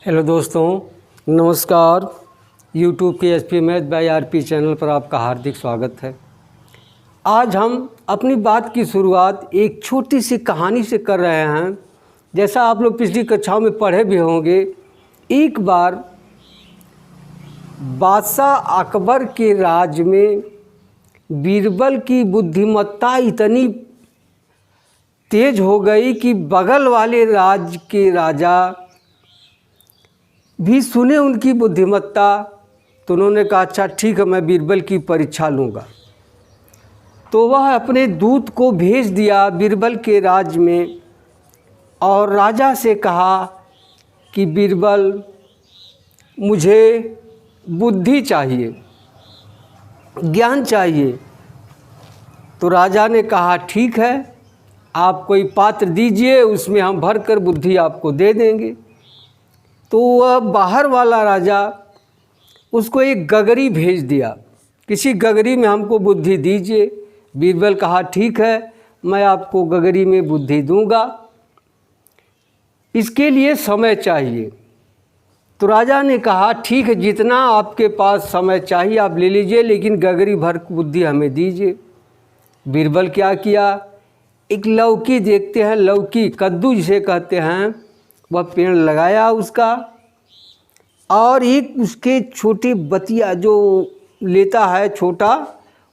Hello दोस्तों, नमस्कार। YouTube के SP math by RP channel पर आपका हार्दिक स्वागत है। आज हम अपनी बात की शुरुआत एक छोटी सी कहानी से कर रहे हैं। जैसा आप लोग पिछली कक्षाओं में पढ़े भी होंगे, एक बार बादशाह अकबर के राज में बीरबल की बुद्धिमत्ता इतनी तेज हो गई कि बगल वाले राज्य के राजा भी सुने उनकी बुद्धिमत्ता, तो उन्होंने कहा अच्छा ठीक है, मैं बीरबल की परीक्षा लूँगा। तो वह अपने दूत को भेज दिया बीरबल के राज्य में और राजा से कहा कि बीरबल, मुझे बुद्धि चाहिए, ज्ञान चाहिए। तो राजा ने कहा ठीक है, आप कोई पात्र दीजिए, उसमें हम भर कर बुद्धि आपको दे देंगे। तो वह बाहर वाला राजा उसको एक गगरी भेज दिया, किसी गगरी में हमको बुद्धि दीजिए। बीरबल कहा ठीक है, मैं आपको गगरी में बुद्धि दूंगा, इसके लिए समय चाहिए। तो राजा ने कहा ठीक है, जितना आपके पास समय चाहिए आप ले लीजिए, लेकिन गगरी भर बुद्धि हमें दीजिए। बीरबल क्या किया, एक लौकी देखते हैं, लौकी कद्दू जिसे कहते हैं, वह पेड़ लगाया उसका, और एक उसके छोटी बतिया जो लेता है छोटा,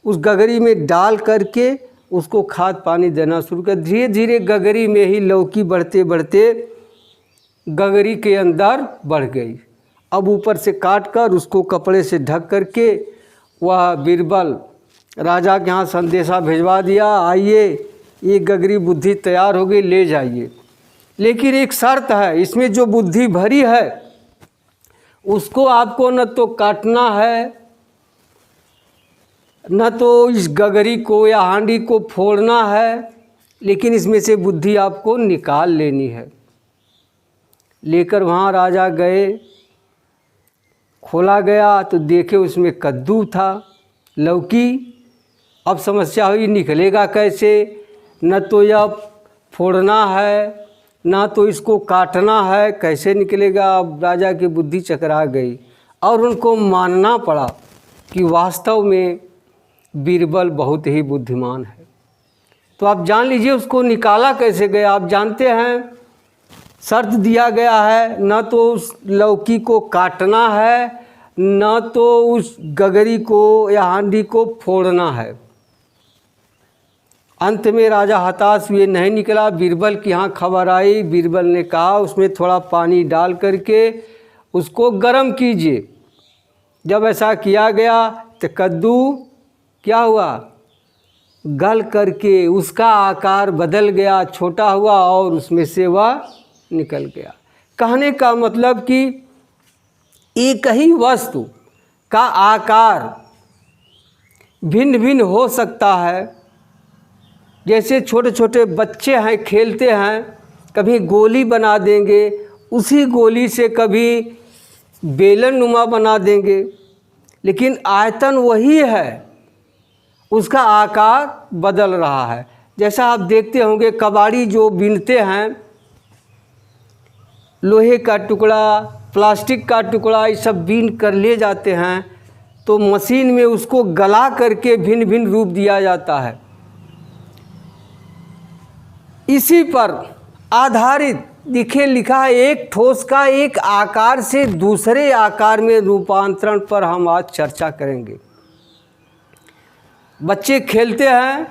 उस गगरी में डाल करके उसको खाद पानी देना शुरू कर। धीरे धीरे गगरी में ही लौकी बढ़ते बढ़ते गगरी के अंदर बढ़ गई। अब ऊपर से काट कर उसको कपड़े से ढक करके वह बीरबल राजा के यहाँ संदेशा भिजवा दिया, आइए ये गगरी बुद्धि तैयार हो गई, ले जाइए। लेकिन एक शर्त है, इसमें जो बुद्धि भरी है उसको आपको न तो काटना है, न तो इस गगरी को या हांडी को फोड़ना है, लेकिन इसमें से बुद्धि आपको निकाल लेनी है। लेकर वहाँ राजा गए, खोला गया तो देखे उसमें कद्दू था, लौकी। अब समस्या हुई निकलेगा कैसे, न तो यह फोड़ना है ना तो इसको काटना है, कैसे निकलेगा। अब राजा की बुद्धि चकरा गई और उनको मानना पड़ा कि वास्तव में बीरबल बहुत ही बुद्धिमान है। तो आप जान लीजिए उसको निकाला कैसे गया। आप जानते हैं शर्त दिया गया है, ना तो उस लौकी को काटना है, ना तो उस गगरी को या हांडी को फोड़ना है। अंत में राजा हताश हुए, नहीं निकला। बीरबल की यहाँ खबर आई, बीरबल ने कहा उसमें थोड़ा पानी डाल करके उसको गर्म कीजिए। जब ऐसा किया गया तो कद्दू क्या हुआ, गल करके उसका आकार बदल गया, छोटा हुआ और उसमें से वह निकल गया। कहने का मतलब कि एक ही वस्तु का आकार भिन्न भिन्न हो सकता है। जैसे छोटे छोटे बच्चे हैं, खेलते हैं, कभी गोली बना देंगे, उसी गोली से कभी बेलन नुमा बना देंगे, लेकिन आयतन वही है, उसका आकार बदल रहा है। जैसा आप देखते होंगे कबाड़ी जो बीनते हैं, लोहे का टुकड़ा, प्लास्टिक का टुकड़ा, ये सब बीन कर ले जाते हैं, तो मशीन में उसको गला करके भिन्न भिन्न रूप दिया जाता है। इसी पर आधारित लिखा है, एक ठोस का एक आकार से दूसरे आकार में रूपांतरण पर हम आज चर्चा करेंगे। बच्चे खेलते हैं,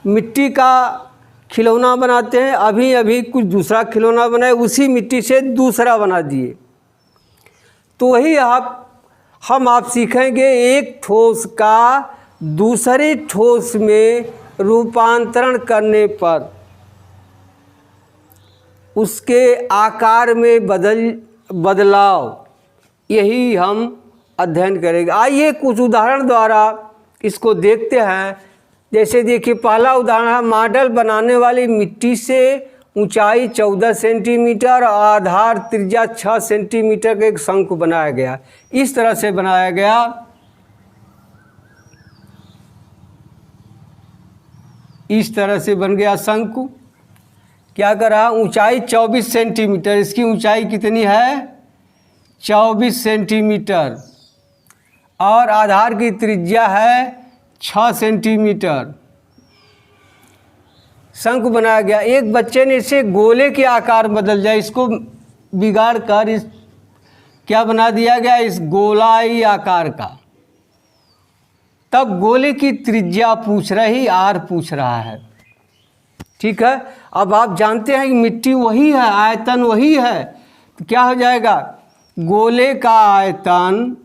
मिट्टी का खिलौना बनाते हैं, अभी अभी कुछ दूसरा खिलौना बनाए, उसी मिट्टी से दूसरा बना दिए। तो वही हम आप सीखेंगे, एक ठोस का दूसरे ठोस में रूपांतरण करने पर उसके आकार में बदलाव, यही हम अध्ययन करेंगे। आइए कुछ उदाहरण द्वारा इसको देखते हैं। जैसे देखिए, पहला उदाहरण है, मॉडल बनाने वाली मिट्टी से ऊंचाई 14 सेंटीमीटर और आधार त्रिज्या 6 सेंटीमीटर का एक शंकु बनाया गया। इस तरह से बनाया गया। इस तरह से बन गया शंकु। क्या करा, ऊंचाई 24 सेंटीमीटर, इसकी ऊंचाई कितनी है 24 सेंटीमीटर और आधार की त्रिज्या है 6 सेंटीमीटर। शंकु बनाया गया। एक बच्चे ने इसे गोले के आकार बदल दिया, इसको बिगाड़ कर इस क्या बना दिया गया, इस गोलाई आकार का। तब गोले की त्रिज्या पूछ रही, आर पूछ रहा है। ठीक है, अब आप जानते हैं कि मिट्टी वही है, आयतन वही है, तो क्या हो जाएगा, गोले का आयतन,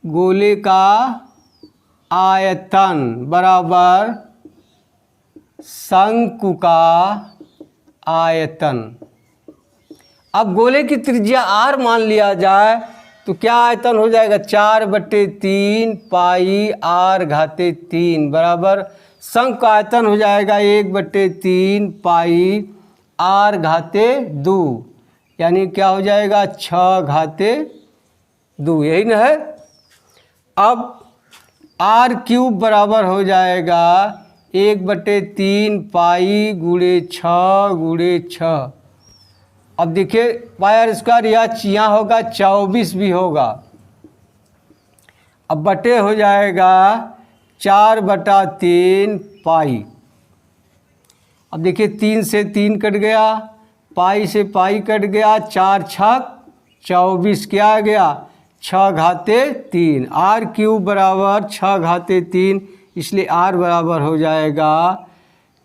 गोले का आयतन बराबर शंकु का आयतन। अब गोले की त्रिज्या आर मान लिया जाए तो क्या आयतन हो जाएगा, 4/3 पाई आर घाते 3 बराबर शंकु का आयतन हो जाएगा 1/3 पाई आर घाते 2, यानी क्या हो जाएगा 6 घाते 2, यही ना है। अब आर क्यूब बराबर हो जाएगा 1/3 पाई गुणे 6 गुणे 6। अब देखिए पाई स्क्वायर या यहाँ होगा 24 भी होगा। अब बटे हो जाएगा 4/3 पाई। अब देखिए 3 से 3 कट गया, पाई से पाई कट गया, 4 छक 24 क्या आ गया 6 घाते 3। आर क्यूब बराबर 6 घाते 3, इसलिए आर बराबर हो जाएगा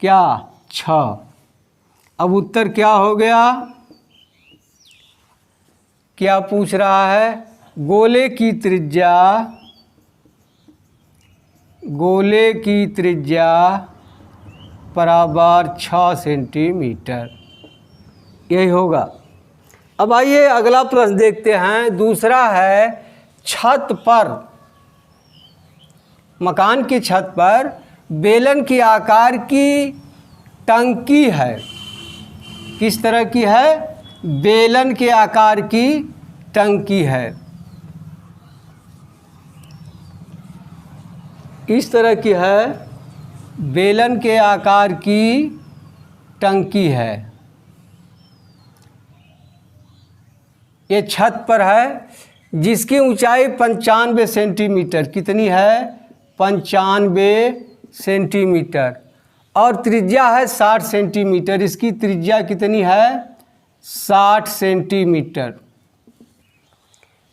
क्या 6। अब उत्तर क्या हो गया, क्या पूछ रहा है, गोले की त्रिज्या, गोले की त्रिज्या बराबर 6 सेंटीमीटर, यही होगा। अब आइए अगला प्रश्न देखते हैं। दूसरा है छत पर, मकान की छत पर बेलन के आकार की टंकी है। किस तरह की है, बेलन के आकार की टंकी है, इस तरह की है, बेलन के आकार की टंकी है। ये छत पर है, जिसकी ऊंचाई 95 सेंटीमीटर, कितनी है 95 सेंटीमीटर, और त्रिज्या है 60 सेंटीमीटर। इसकी त्रिज्या कितनी है 60 सेंटीमीटर।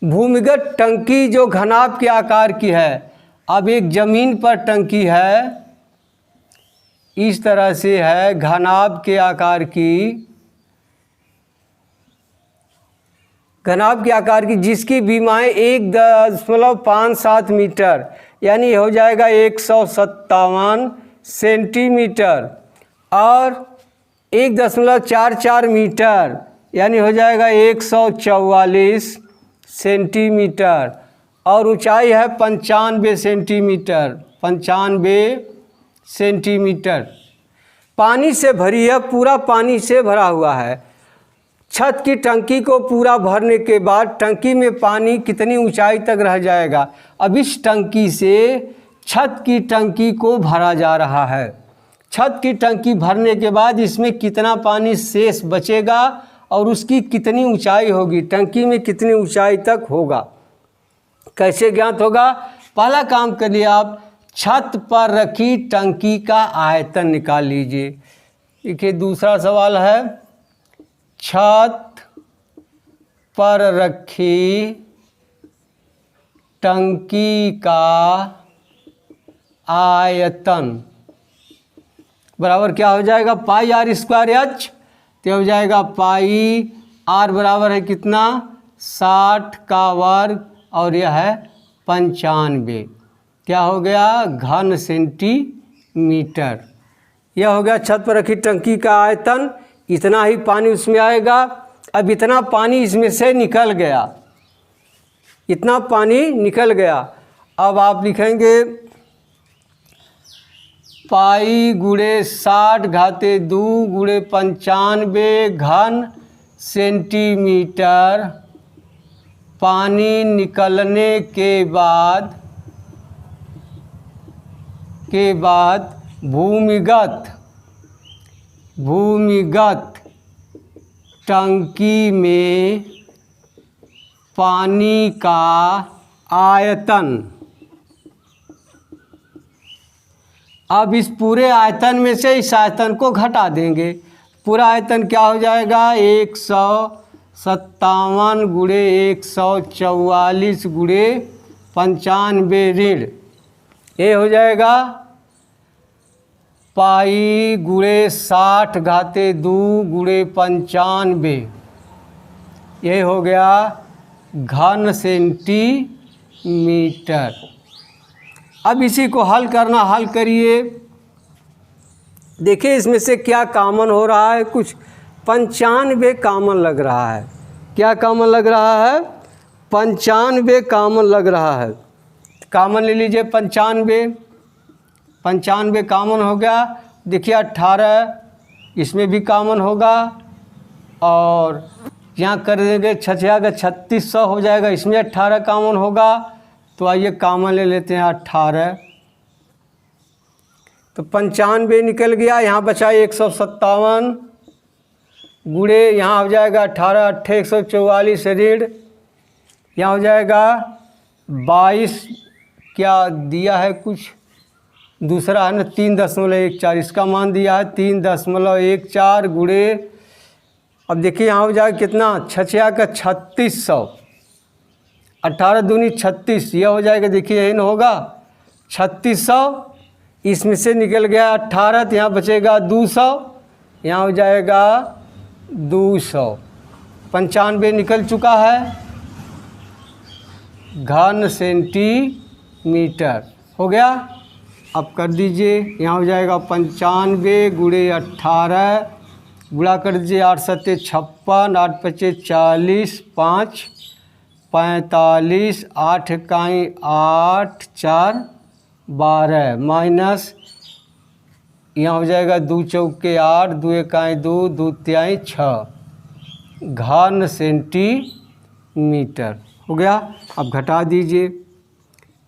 भूमिगत टंकी जो घनाभ के आकार की है। अब एक ज़मीन पर टंकी है, इस तरह से है, घनाभ के आकार की, घनाभ के आकार की, जिसकी बीमाएँ 1.57 मीटर, यानी हो जाएगा 157 सेंटीमीटर, और 1.44 मीटर, यानी हो जाएगा 144 सेंटीमीटर, और ऊंचाई है 95 सेंटीमीटर, 95 सेंटीमीटर। पानी से भरी है, पूरा पानी से भरा हुआ है। छत की टंकी को पूरा भरने के बाद टंकी में पानी कितनी ऊंचाई तक रह जाएगा। अब इस टंकी से छत की टंकी को भरा जा रहा है। छत की टंकी भरने के बाद इसमें कितना पानी शेष बचेगा और उसकी कितनी ऊंचाई होगी, टंकी में कितनी ऊंचाई तक होगा, कैसे ज्ञात होगा। पहला काम करिए आप, छत पर रखी टंकी का आयतन निकाल लीजिए। देखिए दूसरा सवाल है, छत पर रखी टंकी का आयतन बराबर क्या हो जाएगा, पाई आर स्क्वायर एच, तो हो जाएगा पाई आर बराबर है कितना 60 का वर्ग, और यह है 95, क्या हो गया घन सेंटीमीटर। यह हो गया छत पर रखी टंकी का आयतन। इतना ही पानी उसमें आएगा। अब इतना पानी इसमें से निकल गया, इतना पानी निकल गया। अब आप लिखेंगे पाई गुणे 60 घाते 2 गुणे 95 घन सेंटीमीटर पानी निकलने के बाद भूमिगत टंकी में पानी का आयतन। अब इस पूरे आयतन में से इस आयतन को घटा देंगे। पूरा आयतन क्या हो जाएगा? 157 गुणे 144 गुणे 95 ऋण, ये हो जाएगा पाई गुणे 60 घाते 2 गुणे 95, ये हो गया घन सेंटीमीटर। अब इसी को हल करना, हल करिए। देखिए इसमें से क्या कॉमन हो रहा है, कुछ 95 कॉमन लग रहा है। क्या कॉमन लग रहा है? 95 कॉमन लग रहा है। कॉमन ले लीजिए 95, 95 कॉमन हो गया। देखिए 18 इसमें भी कॉमन होगा, और यहाँ कर देंगे 3600 हो जाएगा, इसमें 18 कॉमन होगा। तो आइए कॉमन ले लेते हैं 18, तो 95 निकल गया। यहाँ बचा 157 गुणे, यहाँ हो जाएगा 18 8 144 ऋण, यहाँ हो जाएगा 22, क्या दिया है कुछ दूसरा है ना, 3.14, इसका मान दिया है 3.14 गुणे। अब देखिए यहाँ हो जाएगा कितना, 6 का 3600, 18 दूनी 36, यह हो जाएगा। देखिए यही ना होगा 3600, इसमें से निकल गया 18, तो यहाँ बचेगा 200, यहाँ हो जाएगा 200। 95 निकल चुका है, घन सेंटीमीटर हो गया। अब कर दीजिए, यहाँ हो जाएगा 95 गुणे 18, गुणा कर दीजिए 8 7 56, 8 5 40, 5 45, 8 इकाई 8 4 12, माइनस यहाँ हो जाएगा 2 चौके 8, 2 इकाई 2, 2 तिहाई 6, घन सेंटीमीटर हो गया। अब घटा दीजिए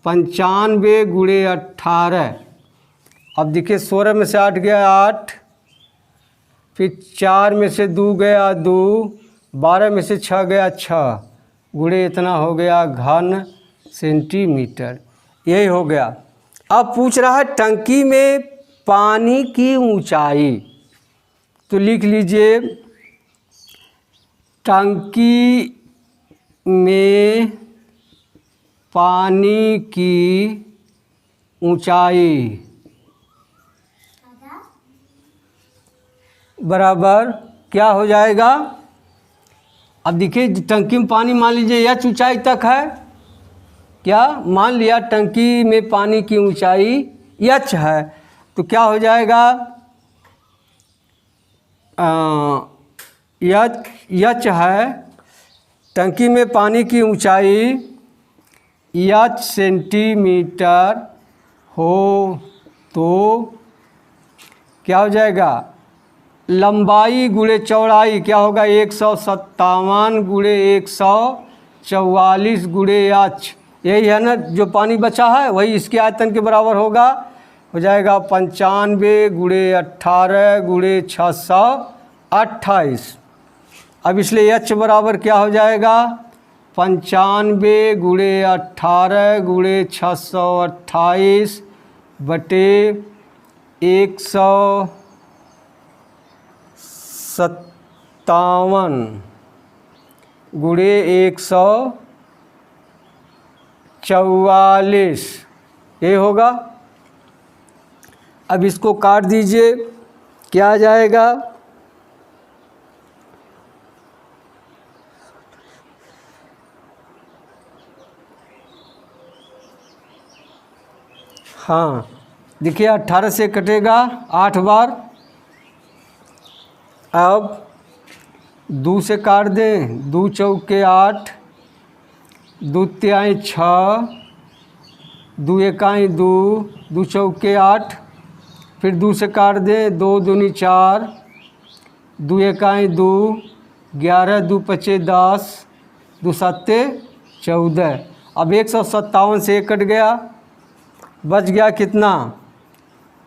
95 गुणे 18, अब देखिए 16 में से 8 गया 8, फिर 4 में से 2 गया 2, 12 में से 6 गया 6, गुणे इतना हो गया घन सेंटीमीटर, यही हो गया। अब पूछ रहा है टंकी में पानी की ऊंचाई, तो लिख लीजिए टंकी में पानी की ऊंचाई बराबर क्या हो जाएगा? अब देखिए टंकी में पानी मान लीजिए एच ऊंचाई तक है, क्या मान लिया टंकी में पानी की ऊंचाई एच है, तो क्या हो जाएगा? एच है, टंकी में पानी की ऊंचाई एच सेंटीमीटर हो तो क्या हो जाएगा? लंबाई गुणे चौड़ाई क्या होगा? 157 गुणे 144 गुणे एच, यही है ना जो पानी बचा है, वही इसके आयतन के बराबर होगा। हो जाएगा 95 गुणे 18 गुणे 628। अब इसलिए एच बराबर क्या हो जाएगा? 95 गुणे 18 गुणे 628 बटे 157 गुणे 144, ये होगा। अब इसको काट दीजिए, क्या आ जाएगा? हाँ देखिए 18 से कटेगा 8 बार, अब 2 से काट दें, 2 चौके 8, 2 तिहाई 6, 2 इकाई 2, 2 चौके 8, फिर 2 से काट दें, 2 दूनी 4, 2 इकाई 2, 11, 2 पचे 10, 2 सत्ते 14। अब 157 से कट गया, बच गया कितना?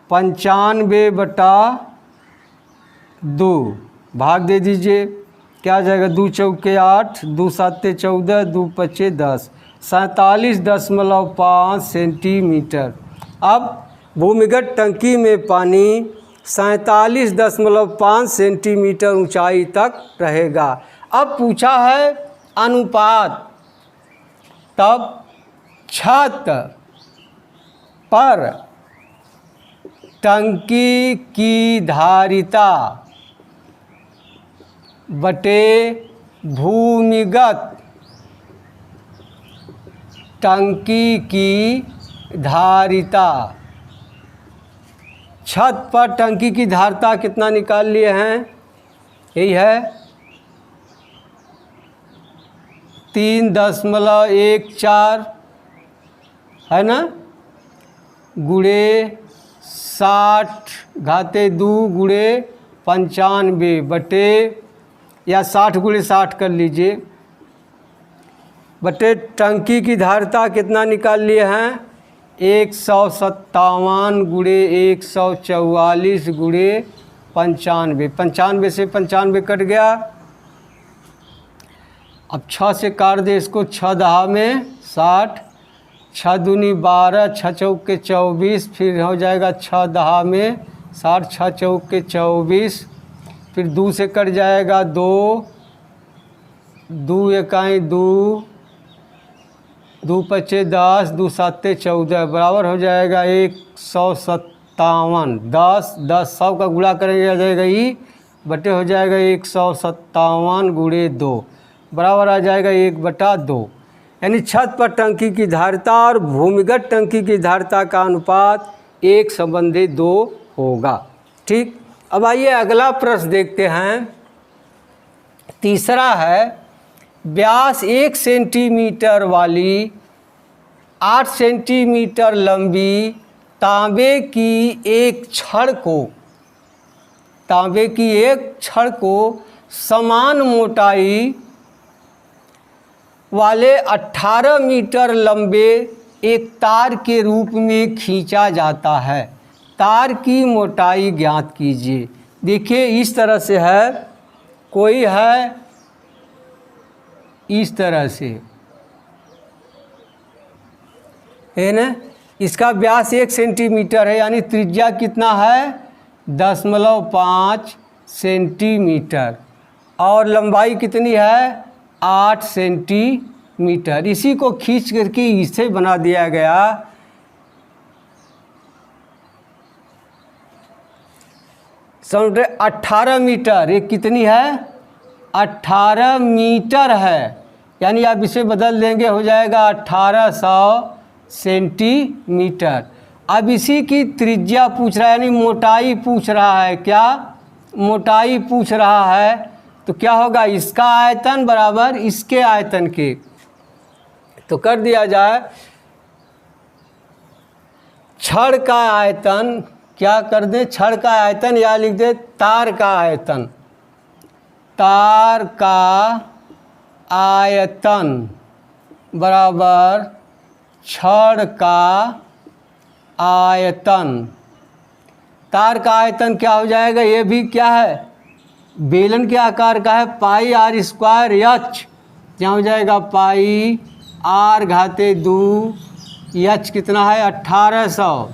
95/2, भाग दे दीजिए। क्या आ जाएगा, 2 चौके 8, 2 साते 14, 2 पचे 10, 47.5 सेंटीमीटर। अब भूमिगत टंकी में पानी 47.5 सेंटीमीटर ऊंचाई तक रहेगा। अब पूछा है अनुपात, तब छत पर टंकी की धारिता बटे भूमिगत टंकी की धारिता। छत पर टंकी की धारिता कितना निकाल लिए हैं, यही है 3.14 है ना, गुणे 60/2 गुणे 95 बटे, या 60 गुणे 60 कर लीजिए, बटे टंकी की धारिता कितना निकाल लिए हैं, 157 गुणे 144 गुणे 95। 95 से 95 कट गया। अब 6 से काट दे इसको, 6 दहा में 60, 6 दूनी 12, 6 चौके 24, फिर हो जाएगा 6 दहा में 60, 6 चौके 24, फिर 2 से कट जाएगा 2, 2 इकाई 2, 2 पचे 10, 2 साते 14, बराबर हो जाएगा 157। 10 100 का गुणा करेंगे आ जाएगा ई, बटे हो जाएगा 157 गुणे 2, बराबर आ जाएगा 1/2। यानी छत पर टंकी की धारिता और भूमिगत टंकी की धारिता का अनुपात 1:2 होगा। ठीक, अब आइए अगला प्रश्न देखते हैं। तीसरा है, व्यास 1 सेंटीमीटर वाली 8 सेंटीमीटर लंबी तांबे की एक छड़ को समान मोटाई वाले 18 मीटर लंबे एक तार के रूप में खींचा जाता है। तार की मोटाई ज्ञात कीजिए। देखिए इस तरह से है, कोई है इस तरह से है ना, इसका व्यास 1 सेंटीमीटर है, यानी त्रिज्या कितना है 0.5 सेंटीमीटर, और लंबाई कितनी है 8 सेंटीमीटर। इसी को खींच करके इसे बना दिया गया। समझे 18 मीटर, ये कितनी है 18 मीटर है, यानी आप इसे बदल देंगे हो जाएगा 1800 सेंटीमीटर। अब इसी की त्रिज्या पूछ रहा है, यानी मोटाई पूछ रहा है। क्या मोटाई पूछ रहा है, तो क्या होगा, इसका आयतन बराबर इसके आयतन के। तो कर दिया जाए, छड़ का आयतन क्या कर दें, छड़ का आयतन या लिख दे तार का आयतन। तार का आयतन बराबर छड़ का आयतन। तार का आयतन क्या हो जाएगा, ये भी क्या है बेलन के आकार का है, पाई r स्क्वायर एच, क्या हो जाएगा पाई r/2 एच कितना है 1800,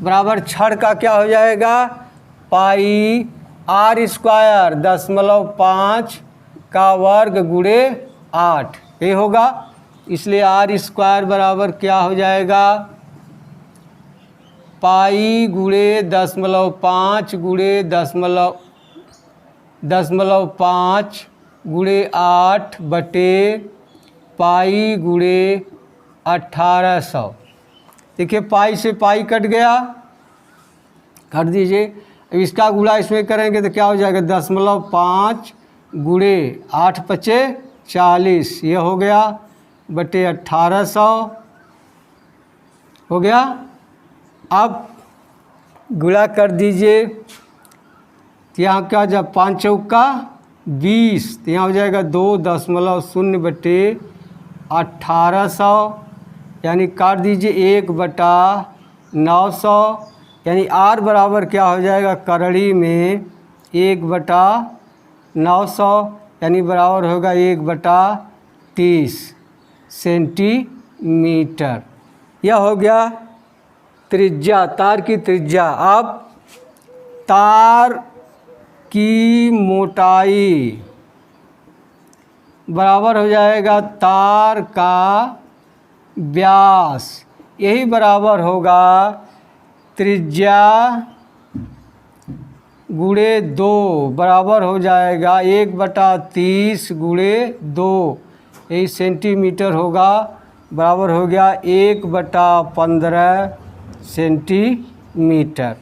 बराबर छड़ का क्या हो जाएगा पाई r स्क्वायर 0.5 का वर्ग गुणे 8, ये होगा। इसलिए r स्क्वायर बराबर क्या हो जाएगा पाई गुणे 0.5 गुणे 0.5 गुणे 8 बटे पाई गुणे 1800। देखिए पाई से पाई कट गया, कर दीजिए। अब इसका गुणा इसमें करेंगे तो क्या हो जाएगा 0.5 गुणे 8 पचे 40, ये हो गया बटे 1800 हो गया। अब गुणा कर दीजिए, तो यहाँ क्या जब 5 चौका 20, तो यहाँ हो जाएगा 2.0 बटे 1800, यानी काट दीजिए 1/900, यानी r बराबर क्या हो जाएगा करड़ी में 1/900 900 यानी बराबर होगा 1/30 सेंटीमीटर। यह हो गया त्रिज्या, तार की त्रिज्या। अब तार की मोटाई बराबर हो जाएगा तार का व्यास, यही बराबर होगा त्रिज्या गुणे 2, बराबर हो जाएगा 1/30 गुणे 2, यही सेंटीमीटर होगा, बराबर हो गया 1/15 सेंटीमीटर।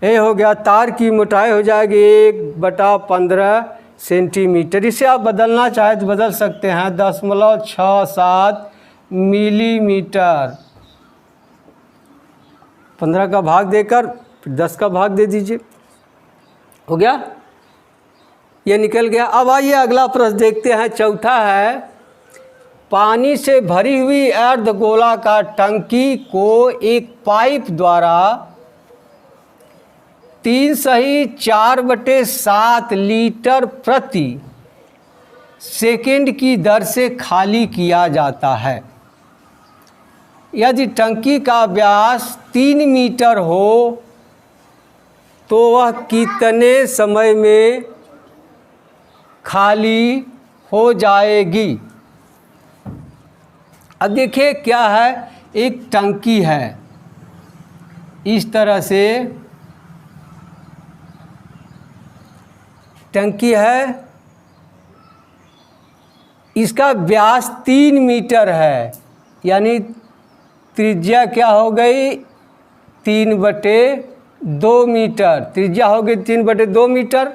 ये हो गया तार की मोटाई हो जाएगी 1/15 सेंटीमीटर। इसे आप बदलना चाहे तो बदल सकते हैं 0.67 मिलीमीटर। 15 का भाग देकर फिर 10 का भाग दे दीजिए, हो गया, ये निकल गया। अब आइए अगला प्रश्न देखते हैं, चौथा है, पानी से भरी हुई अर्धगोलाकार टंकी को एक पाइप द्वारा 3.4/7 लीटर प्रति सेकंड की दर से खाली किया जाता है। यदि टंकी का व्यास 3 मीटर हो तो वह कितने समय में खाली हो जाएगी। अब देखिए क्या है, एक टंकी है, इस तरह से टंकी है, इसका व्यास 3 मीटर है, यानी त्रिज्या क्या हो गई 3/2 मीटर, त्रिज्या हो गई 3/2 मीटर।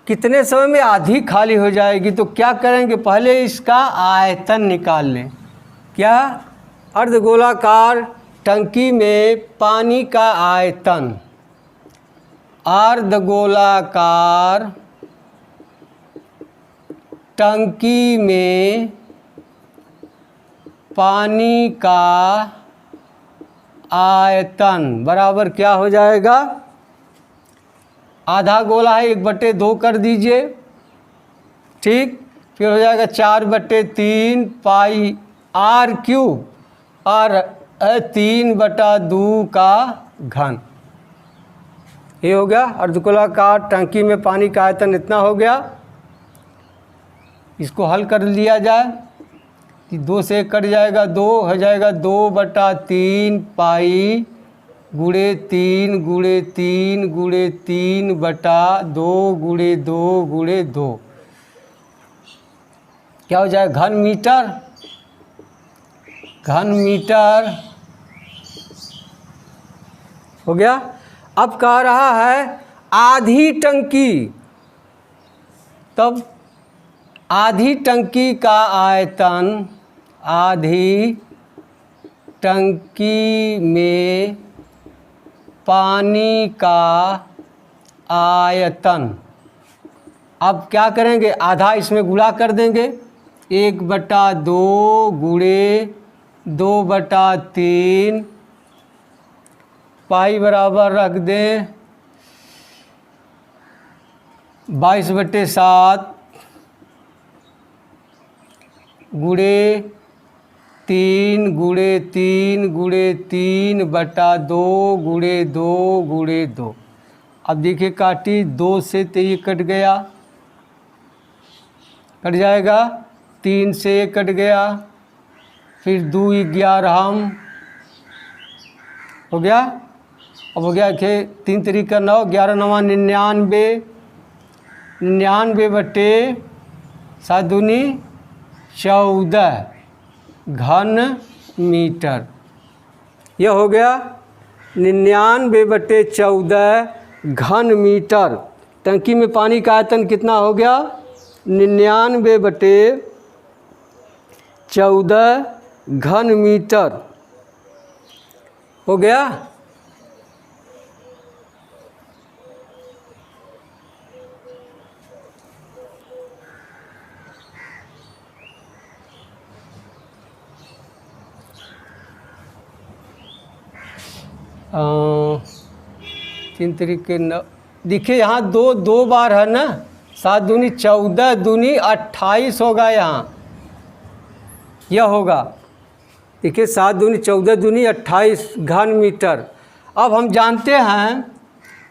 कितने समय में आधी खाली हो जाएगी, तो क्या करेंगे, पहले इसका आयतन निकाल लें। क्या, अर्धगोलाकार टंकी में पानी का आयतन, अर्धगोलाकार टंकी में पानी का आयतन बराबर क्या हो जाएगा, आधा गोला है 1/2 कर दीजिए, ठीक, फिर हो जाएगा 4/3 पाई r क्यूब और 3/2 का घन। ये हो गया अर्धगोलाकार टंकी में पानी का आयतन इतना हो गया। इसको हल कर लिया जाए कि 2 से कट जाएगा 2, हो जाएगा 2/3 पाई गुणे 3 गुणे 3 गुणे 3/2 गुणे 2 गुणे 2, क्या हो जाएगा घन मीटर, घन मीटर हो गया। अब कह रहा है आधी टंकी, तब आधी टंकी का आयतन, आधी टंकी में पानी का आयतन, अब क्या करेंगे, आधा इसमें गुणा कर देंगे, 1/2 गुणे 2/3 पाई बराबर रख दें 22/7 गुणे 3 गुणे 3 गुणे 3/2 गुणे 2 गुणे 2। अब देखिए काटी, 2 से 3 कट गया, कट जाएगा, 3 से कट गया, फिर 2 11 हो गया। अब हो गया कि 3 3 9, 11 9 99, 99/7 दूनी 14 घन मीटर। यह हो गया 99/14 घन मीटर। टंकी में पानी का आयतन कितना हो गया, 99/14 घन मीटर हो गया। तीन तरीके न देखिए, यहाँ दो बार है ना, 7 दूनी 14 दूनी 28 होगा यहाँ, यह होगा। देखिए 7 दूनी 14 दूनी 28 घन मीटर। अब हम जानते हैं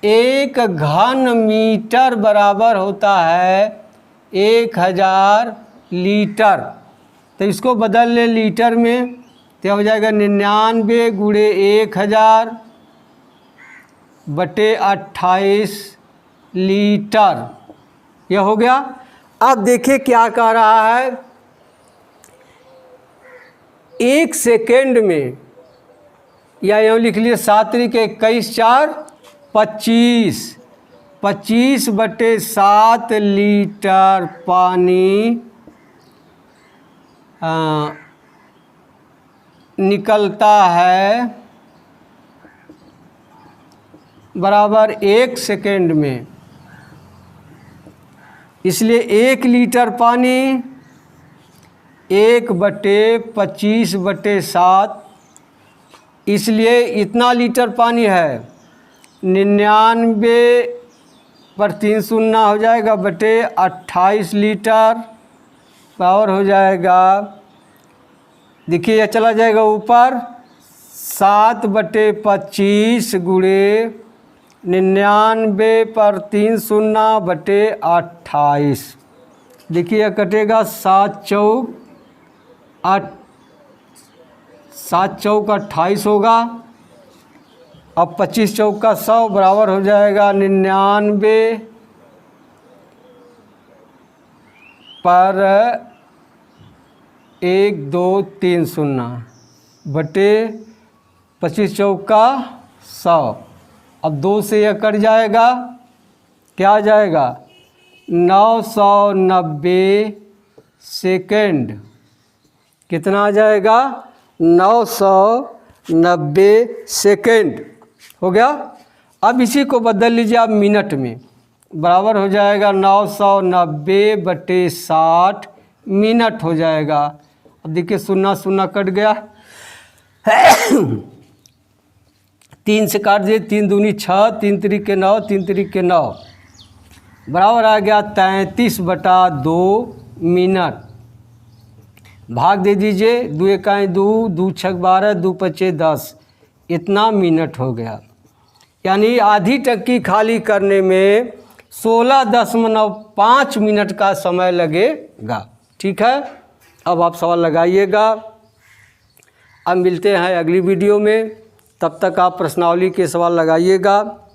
1 घन मीटर बराबर होता है 1000 लीटर। तो इसको बदल ले लीटर में, तो हो जाएगा 99 गुणे 1000 बटे 28 लीटर। यह हो गया। अब देखिए क्या कह रहा है, 1 सेकेंड में, या यूँ लिख लिए 7 के 21 4 25, 25 बटे 7 लीटर पानी निकलता है बराबर 1 सेकेंड में। इसलिए 1 लीटर पानी 1 बटे 25 बटे 7, इसलिए इतना लीटर पानी है। 99 पर 3 शून्य हो जाएगा बटे 28 लीटर, पावर हो जाएगा, देखिए यह चला जाएगा ऊपर, 7 बटे 25 गुणे 99 पर 3 शून्य बटे 28। देखिए यह कटेगा 7 चौक 28 होगा। अब 25 चौक का 100 बराबर हो जाएगा 99 पर 1 2 3 शून्य बटे 25 चौक का 100। अब 2 से यह कट जाएगा, क्या आ जाएगा 990 सेकेंड। कितना आ जाएगा 990 सेकेंड हो गया। अब इसी को बदल लीजिए आप मिनट में, बराबर हो जाएगा 990 बटे 60 मिनट हो जाएगा। अब देखिए 0 0 कट गया 3 से काट दिए, 3 दूनी 6, 3 तिरिक के 9, 3 तिरिक के 9 बराबर आ गया 33 बटा 2 मिनट। भाग दे दीजिए, 2 एकाएँ 2, 2 छक 12, 2 पचे 10, इतना मिनट हो गया। यानी आधी टंकी खाली करने में 16.5 मिनट का समय लगेगा। ठीक है, अब आप सवाल लगाइएगा। अब मिलते हैं अगली वीडियो में, तब तक आप प्रश्नावली के सवाल लगाइएगा।